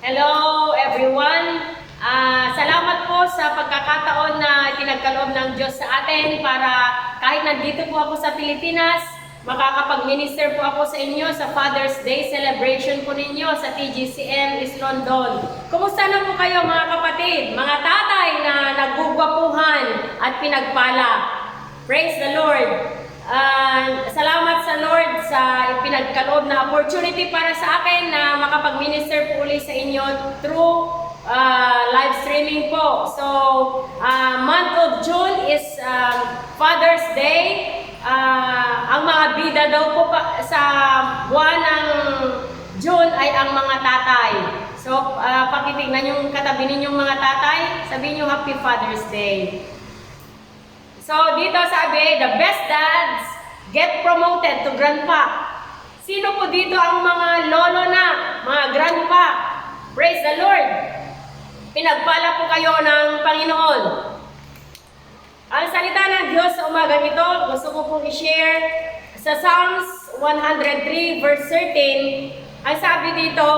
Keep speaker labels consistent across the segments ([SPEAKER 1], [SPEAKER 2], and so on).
[SPEAKER 1] Hello everyone! Salamat po sa pagkakataon na pinagkaloob ng Diyos sa atin para kahit nandito po ako sa Pilipinas, makakapag-minister po ako sa inyo sa Father's Day celebration po ninyo sa TGCM East London. Kumusta na po kayo mga kapatid, mga tatay na nagugwapuhan at pinagpala? Praise the Lord! Salamat sa Lord sa pinagkaloob na opportunity para sa akin na makapag-minister po ulit sa inyo through live streaming po. So, month of June is Father's Day. Ang mga bida daw po sa buwan ng June ay ang mga tatay. So, pakitignan yung katabi ninyong mga tatay, sabihin nyo Happy Father's Day. So, dito sabi, the best dads get promoted to grandpa. Sino po dito ang mga lolo na, mga grandpa? Praise the Lord! Pinagpala po kayo ng Panginoon. Ang salita ng Diyos sa umagang ito, gusto ko pong i-share sa Psalms 103 verse 13. Ang sabi dito,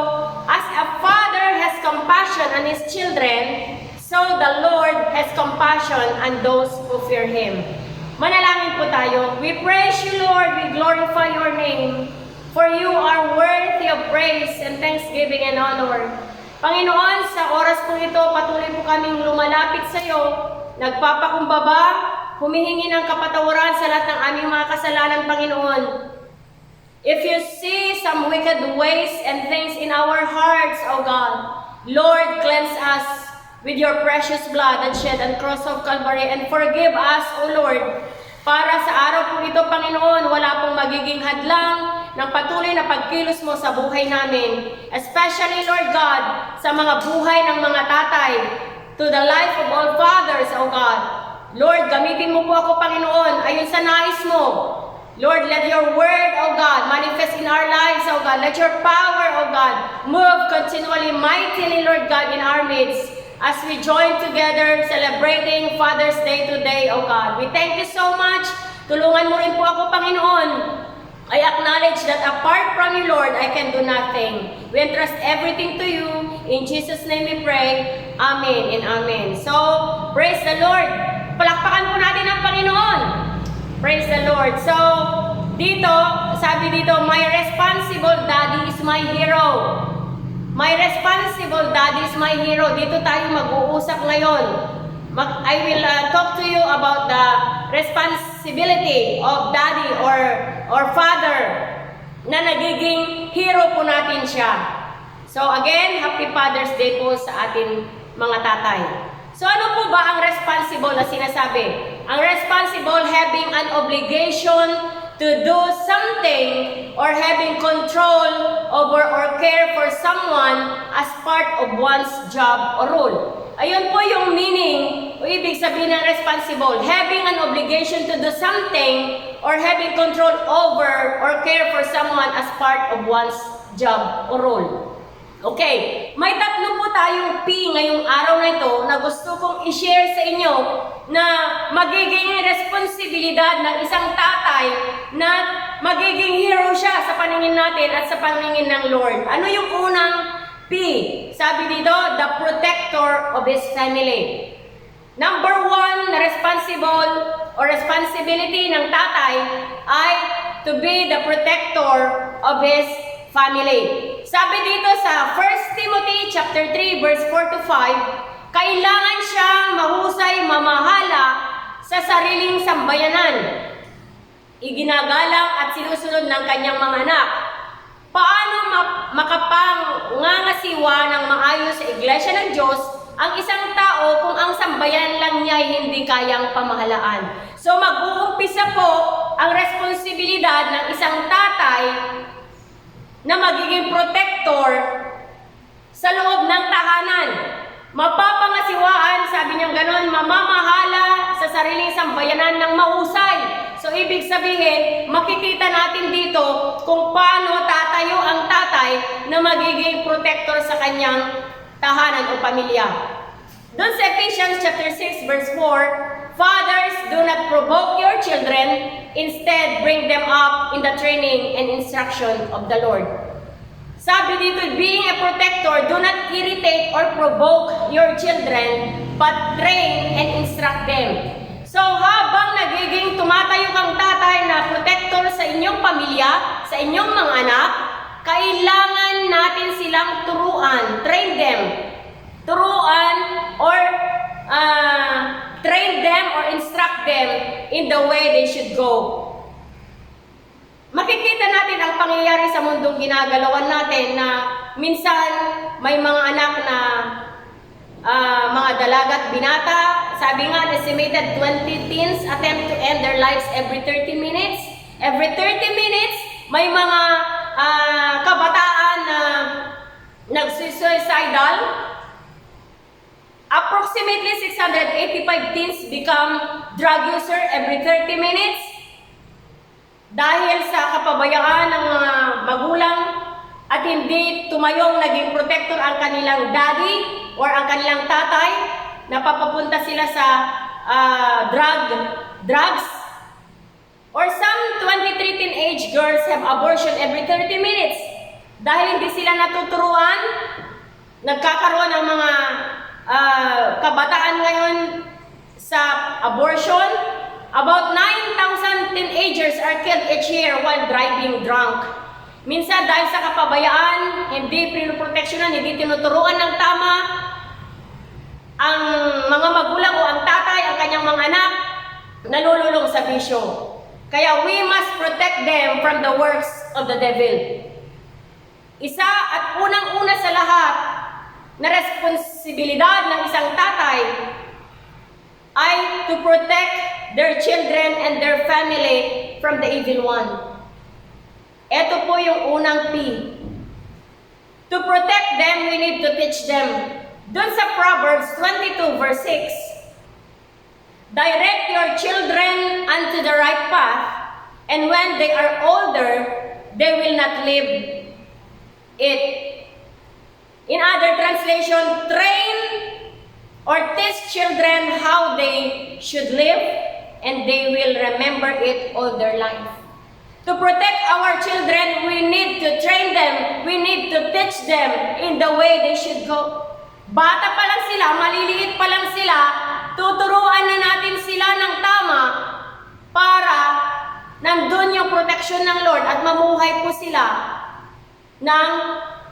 [SPEAKER 1] as a father has compassion on his children, so the Lord has compassion on those who fear Him. Manalangin po tayo. We praise you, Lord. We glorify your name. For you are worthy of praise and thanksgiving and honor. Panginoon, sa oras po ito, patuloy po kaming lumalapit sa iyo, nagpapakumbaba, humihingi ng kapatawaran sa lahat ng aming mga kasalanan, Panginoon. If you see some wicked ways and things in our hearts, O God, Lord, cleanse us with your precious blood that shed on cross of Calvary, and forgive us, O Lord, para sa araw po ito, Panginoon, wala pong magiging hadlang ng patuloy na pagkilos mo sa buhay namin. Especially, Lord God, sa mga buhay ng mga tatay, to the life of all fathers, O God. Lord, gamitin mo po ako, Panginoon, ayon sa nais mo. Lord, let your word, O God, manifest in our lives, O God. Let your power, O God, move continually, mightily, Lord God, in our midst. As we join together celebrating Father's Day today, O God. We thank you so much. Tulungan mo rin po ako, Panginoon. I acknowledge that apart from you, Lord, I can do nothing. We entrust everything to you. In Jesus' name we pray. Amen and amen. So, praise the Lord. Palakpakan po natin ang Panginoon. Praise the Lord. So, dito, sabi dito, my responsible daddy is my hero. My responsible daddy is my hero. Dito tayo mag-uusap ngayon. I will talk to you about the responsibility of daddy or father na nagiging hero po natin siya. So again, Happy Father's Day po sa atin mga tatay. So ano po ba ang responsible na sinasabi? Ang responsible having an obligation to do something or having control over or care for someone as part of one's job or role. Ayun po yung meaning o ibig sabihin ng responsible. Having an obligation to do something or having control over or care for someone as part of one's job or role. Okay, may tatlo po tayong P ngayong araw na ito na gusto kong i-share sa inyo na magiging responsibilidad ng isang tatay na magiging hero siya sa paningin natin at sa paningin ng Lord. Ano yung unang P? Sabi dito, the protector of his family. Number one na responsible or responsibility ng tatay ay to be the protector of his family. Sabi dito sa 1 Timothy chapter 3 verse 4 to 5, kailangan siyang mahusay mamahala sa sariling sambayanan. Iginagalang at sinusunod ng kanyang mga anak. Paano makapangangasiwa ng maayos sa iglesia ng Diyos ang isang tao kung ang sambayanan lang niya ay hindi kayang pamahalaan? So mag-uumpisa po ang responsibilidad ng isang tatay na magiging protector sa loob ng tahanan. Mapapangasiwaan, sabi niyang ganon, mamamahala sa sariling sambayanan ng mahusay. So, ibig sabihin, makikita natin dito kung paano tatayo ang tatay na magiging protector sa kanyang tahanan o pamilya. Doon sa Ephesians chapter 6 verse 4, fathers, do not provoke your children, instead bring them up in the training and instruction of the Lord. Sabi dito, being a protector protector, do not irritate or provoke your children, but train and instruct them. So habang nagiging tumatayo kang tatay na protector sa inyong pamilya, sa inyong mga anak, kailangan natin silang turuan, train them. Turuan or train them or instruct them in the way they should go. Makikita natin ang pangyayari sa mundong ginagalawan natin na minsan may mga anak na mga dalaga at binata. Sabi nga, estimated 20 teens attempt to end their lives every 30 minutes. Every 30 minutes, may mga kabataan na nagsuicidal. Approximately 685 teens become drug user every 30 minutes. Dahil sa kapabayaan ng mga magulang at hindi tumayong naging protector ang kanilang daddy or ang kanilang tatay, napapapunta sila sa drugs. Or some 23 teenage girls have abortion every 30 minutes. Dahil hindi sila natuturuan, nagkakaroon ng mga kabataan ngayon sa abortion. About 9,000 teenagers are killed each year while driving drunk. Minsan dahil sa kapabayaan, hindi pinoproteksyonan, hindi tinuturuan ng tama ang mga magulang o ang tatay, ang kanyang mga anak, nalululong sa bisyo. Kaya we must protect them from the works of the devil. Isa at unang-una sa lahat na responsibilidad ng isang tatay ay to protect their children and their family from the evil one. Ito po yung unang P. To protect them, we need to teach them. Doon sa Proverbs 22 verse 6, direct your children unto the right path, and when they are older, they will not leave it. In other translation, train or teach children how they should live, and they will remember it all their life. To protect our children, we need to train them, we need to teach them in the way they should go. Bata pa lang sila, maliliit pa lang sila, tuturuan na natin sila ng tama para nandun yung proteksyon ng Lord at mamuhay po sila ng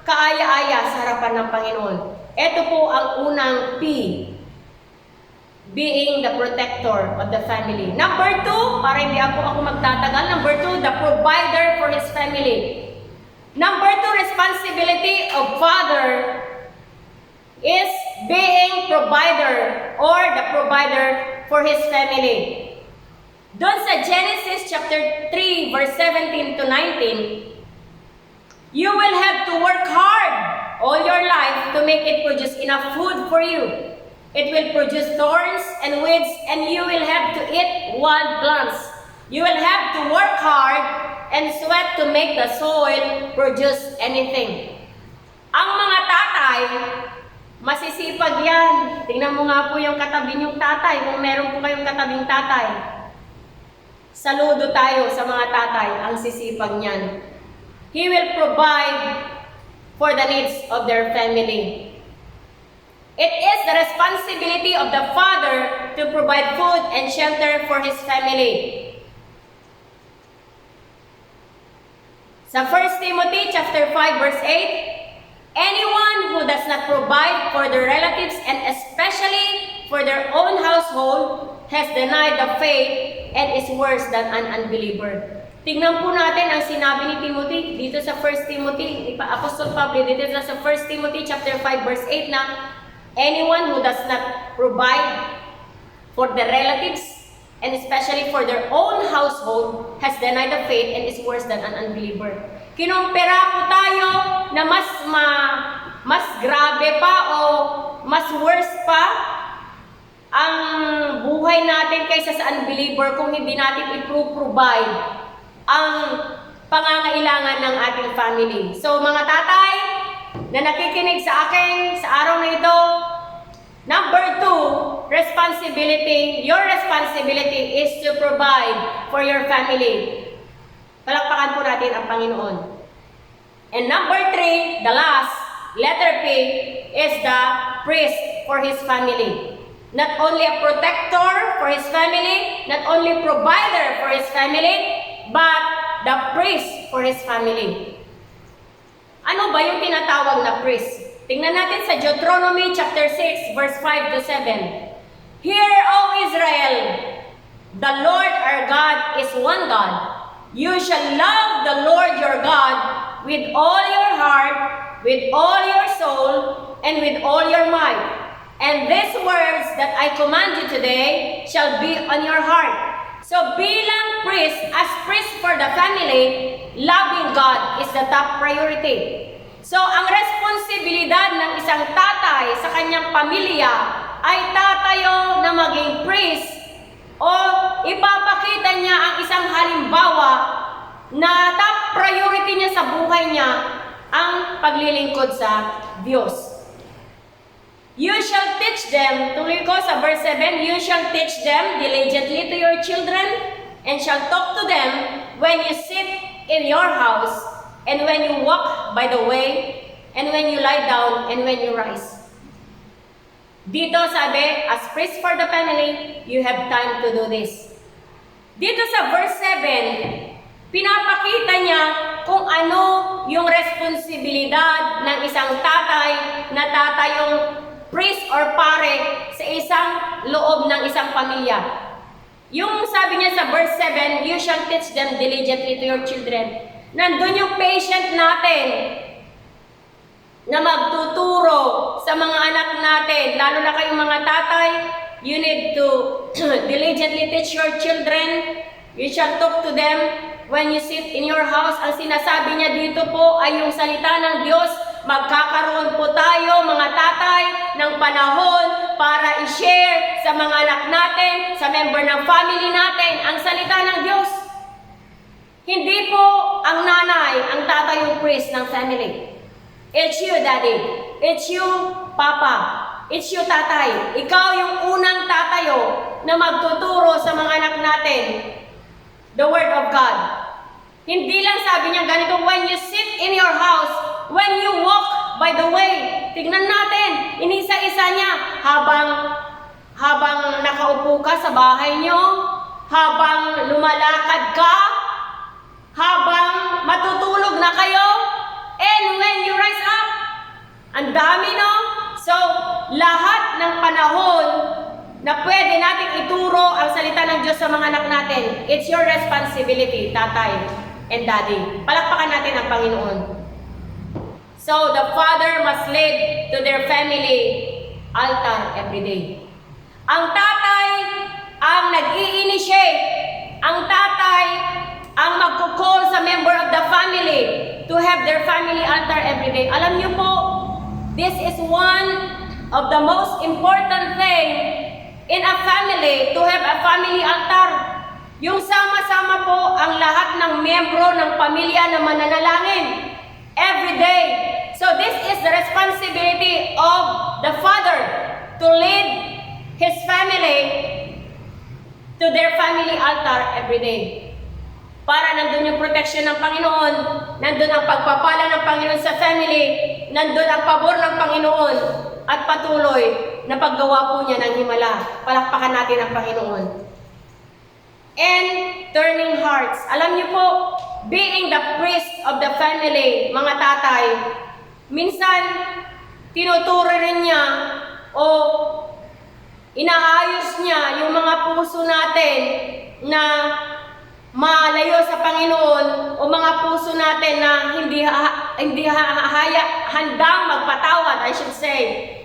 [SPEAKER 1] kaaya-aya sa harapan ng Panginoon. Ito po ang unang P, being the protector of the family. Number 2, para hindi ako magtatagal. Number 2, the provider for his family. Number 2, responsibility of father is being provider or the provider for his family. Doon sa Genesis chapter 3 verse 17 to 19, you will have to work hard all your life to make it produce enough food for you. It will produce thorns and weeds, and you will have to eat wild plants. You will have to work hard and sweat to make the soil produce anything. Ang mga tatay, masisipag yan. Tingnan mo nga po yung katabi niyong tatay, kung meron po kayong katabing tatay. Saludo tayo sa mga tatay, ang sisipag niyan. He will provide for the needs of their family. It is the responsibility of the father to provide food and shelter for his family. Sa 1 Timothy chapter 5 verse 8, anyone who does not provide for their relatives and especially for their own household has denied the faith and is worse than an unbeliever. Tingnan po natin ang sinabi ni Timothy dito sa 1 Timothy, Apostle Pablo dito sa 1 Timothy chapter 5 verse 8 na anyone who does not provide for their relatives and especially for their own household has denied the faith and is worse than an unbeliever. Kinumpira po tayo na mas grabe pa o mas worse pa ang buhay natin kaysa sa unbeliever kung hindi natin i-provide ang pangangailangan ng ating family. So mga tatay na nakikinig sa akin sa araw na ito, number 2, responsibility. Your responsibility is to provide for your family. Palakpakan po natin ang Panginoon. And number 3, the last, letter P, thirdly, is the priest for his family. Not only a protector for his family, not only provider for his family, but the priest for his family. Ano ba yung tinatawag na priest? Tingnan natin sa Deuteronomy chapter 6, verse 5 to 7. Hear, O Israel, the Lord our God is one God. You shall love the Lord your God with all your heart, with all your soul, and with all your might. And these words that I command you today shall be on your heart. So bilang priest, as priest for the family, loving God is the top priority. So ang responsibilidad ng isang tatay sa kanyang pamilya ay tatayo na maging priest o ipapakita niya ang isang halimbawa na top priority niya sa buhay niya ang paglilingkod sa Diyos. You shall teach them, tuloy ko sa verse 7, you shall teach them diligently to your children, and shall talk to them when you sit in your house, and when you walk by the way, and when you lie down, and when you rise. Dito sabi, as priest for the family, you have time to do this. Dito sa verse 7, pinapakita niya kung ano yung responsibilidad ng isang tatay na tatayong priest or pare sa isang loob ng isang pamilya. Yung sabi niya sa verse 7, you shall teach them diligently to your children. Nandun yung patient natin na magtuturo sa mga anak natin, lalo na kayong mga tatay, you need to diligently teach your children. You shall talk to them when you sit in your house. Ang sinasabi niya dito po ay yung salita ng Diyos. Magkakaroon po tayo, mga tatay, ng panahon para i-share sa mga anak natin, sa member ng family natin, ang salita ng Diyos. Hindi po ang nanay, ang tatay yung priest ng family. It's you, daddy. It's you, papa. It's you, tatay. Ikaw yung unang tatayo na magtuturo sa mga anak natin the Word of God. Hindi lang sabi niya ganito, when you sit in your house, when you walk by the way. Tignan natin, inisa-isa niya habang nakaupo ka sa bahay niyo, habang lumalakad ka, habang matutulog na kayo, and when you rise up. Ang dami, no? So, lahat ng panahon na pwede nating ituro ang salita ng Diyos sa mga anak natin, it's your responsibility, tatay and daddy. Palakpakan natin ang Panginoon. So, the father must lead to their family altar every day. Ang tatay ang nag-i-initiate. Ang tatay ang magkukall sa member of the family to have their family altar every day. Alam niyo po, this is one of the most important thing in a family, to have a family altar. Yung sama-sama po ang lahat ng miyembro ng pamilya na mananalangin every day. So this is the responsibility of the father to lead his family to their family altar every day. Para nandun yung protection ng Panginoon, nandun ang pagpapala ng Panginoon sa family, nandun ang pabor ng Panginoon, at patuloy na paggawa po niya ng himala. Palakpakan natin ang Panginoon. And turning hearts. Alam niyo po, being the priest of the family, mga tatay, minsan tinuturo rin niya o inaayos niya yung mga puso natin na malayo sa Panginoon o mga puso natin na hindi handang magpatawad, I should say.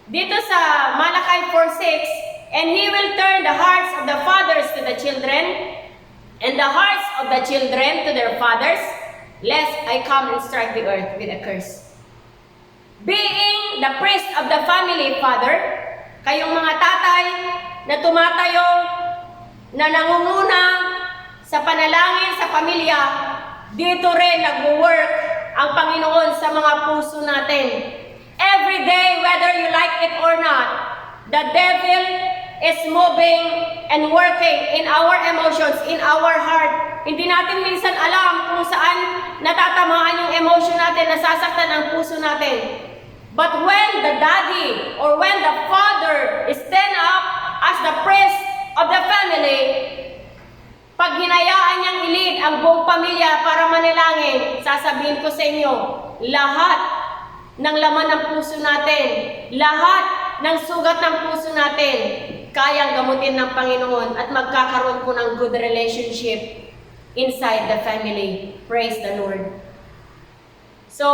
[SPEAKER 1] Dito sa Malachi 4:6, and He will turn the hearts of the fathers to the children, and the hearts of the children to their fathers, lest I come and strike the earth with a curse. Being the priest of the family, father, kayong mga tatay na tumatayo, na nangunguna sa panalangin sa pamilya, dito rin nag-work ang Panginoon sa mga puso natin. Every day, whether you like it or not, the devil is moving and working in our emotions, in our heart. Hindi natin minsan alam kung saan natatamaan yung emotion natin, nasasaktan ang puso natin. But when the daddy or when the father stand up as the priest of the family, pag hinayaan niyang ilid ang buong pamilya para manalangin, sasabihin ko sa inyo, lahat ng laman ng puso natin, lahat ng sugat ng puso natin, kayang gamutin ng Panginoon at magkakaroon po ng good relationship inside the family. Praise the Lord. So,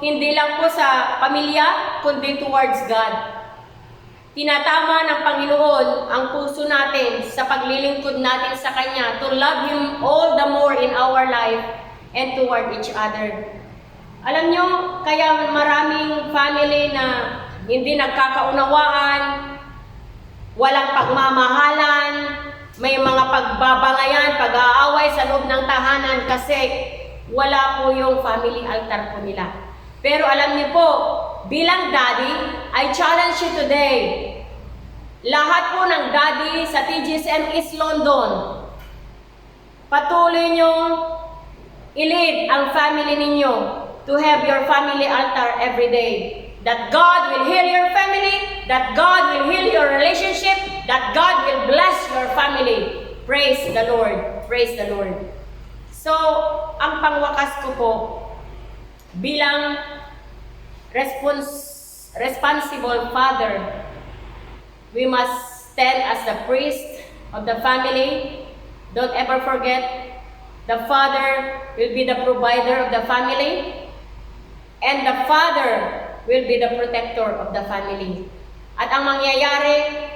[SPEAKER 1] hindi lang po sa pamilya, kundi towards God. Tinatama ng Panginoon ang puso natin sa paglilingkod natin sa Kanya to love Him all the more in our life and toward each other. Alam nyo, kaya maraming family na hindi nagkakaunawaan, walang pagmamahalan, may mga pagbabangayan, pag-aaway sa loob ng tahanan kasi wala po yung family altar po nila. Pero alam niyo po, bilang daddy, I challenge you today. Lahat po ng daddy sa TGCM East London, patuloy niyong i-lead ang family ninyo to have your family altar every day. That God will heal your family, that God will heal your relationship, that God will bless your family. Praise the Lord. Praise the Lord. So, ang pangwakas ko po, bilang responsible father, we must stand as the priest of the family. Don't ever forget, the father will be the provider of the family, and the father will be the protector of the family. At ang mangyayari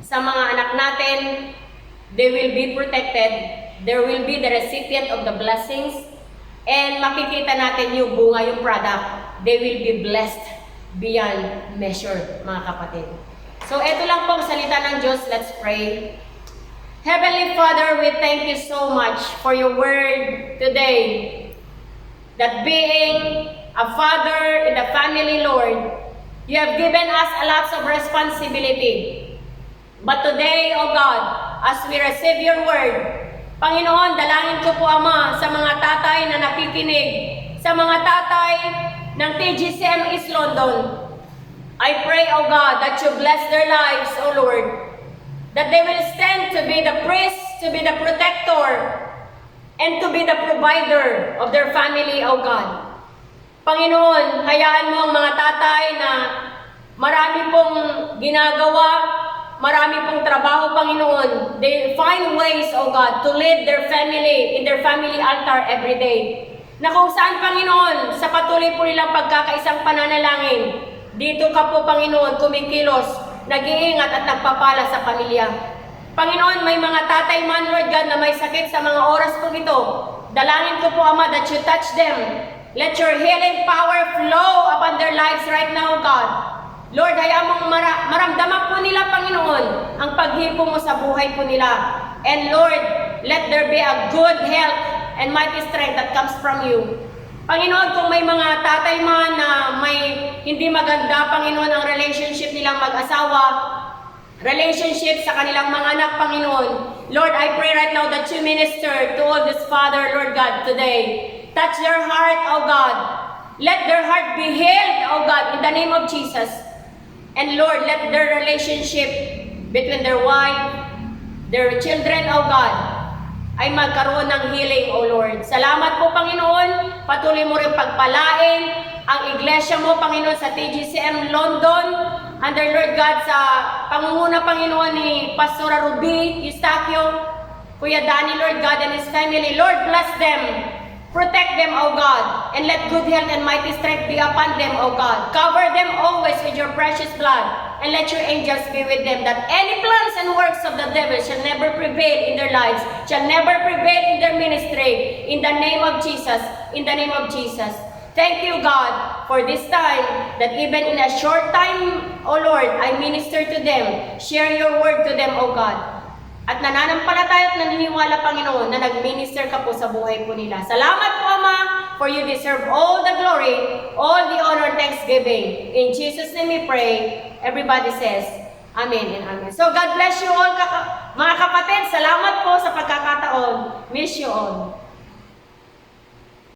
[SPEAKER 1] sa mga anak natin, they will be protected, there will be the recipient of the blessings, and makikita natin yung bunga, yung product. They will be blessed beyond measure, mga kapatid. So, ito lang pong salita ng Diyos. Let's pray. Heavenly Father, we thank you so much for your word today. That being a father in the family, Lord, you have given us a lot of responsibility. But today, O God, as we receive your word, Panginoon, dalangin ko po, Ama, sa mga tatay na nakikinig, sa mga tatay ng TGCM East London, I pray, O God, that you bless their lives, O Lord, that they will stand to be the priest, to be the protector, and to be the provider of their family, O God. Panginoon, hayaan mo ang mga tatay na marami pong ginagawa, marami pong trabaho, Panginoon. They find ways, O God, to lead their family in their family altar every day. Na kung saan, Panginoon, sa patuloy po nilang pagkakaisang pananalangin, dito ka po, Panginoon, kumikilos, nag-iingat at nagpapala sa pamilya. Panginoon, may mga tatay man, Lord God, na may sakit sa mga oras po ito. Dalangin ko po, Ama, that you touch them. Let your healing power flow upon their lives right now, God. Lord, hayaan mong maramdaman po nila, Panginoon, ang paghipo mo sa buhay po nila. And Lord, let there be a good health and mighty strength that comes from you. Panginoon, kung may mga tatay man na may hindi maganda, Panginoon, ang relationship nilang mag-asawa, relationship sa kanilang mga anak, Panginoon, Lord, I pray right now that you minister to all this father, Lord God, today. Touch their heart, O God. Let their heart be healed, O God, in the name of Jesus. And Lord, let their relationship between their wife, their children, O God, ay magkaroon ng healing, O Lord. Salamat po, Panginoon. Patuloy mo rin pagpalain ang iglesia mo, Panginoon, sa TGCM London. Under, Lord God, sa pangunguna, Panginoon, ni Pastora Ruby Eustaquio, Kuya Danny, Lord God, and his family. Lord, bless them. Protect them, O God, and let good health and mighty strength be upon them, O God. Cover them always with your precious blood, and let your angels be with them, that any plans and works of the devil shall never prevail in their lives, shall never prevail in their ministry. In the name of Jesus, in the name of Jesus. Thank you, God, for this time, that even in a short time, O Lord, I minister to them, share your word to them, O God. At nananampalataya at naniniwala, Panginoon, na nag-minister ka po sa buhay po nila. Salamat po, Ama, for you deserve all the glory, all the honor and thanksgiving. In Jesus' name we pray. Everybody says, Amen and Amen. So God bless you all, mga kapatid. Salamat po sa pagkakataon. Miss you all.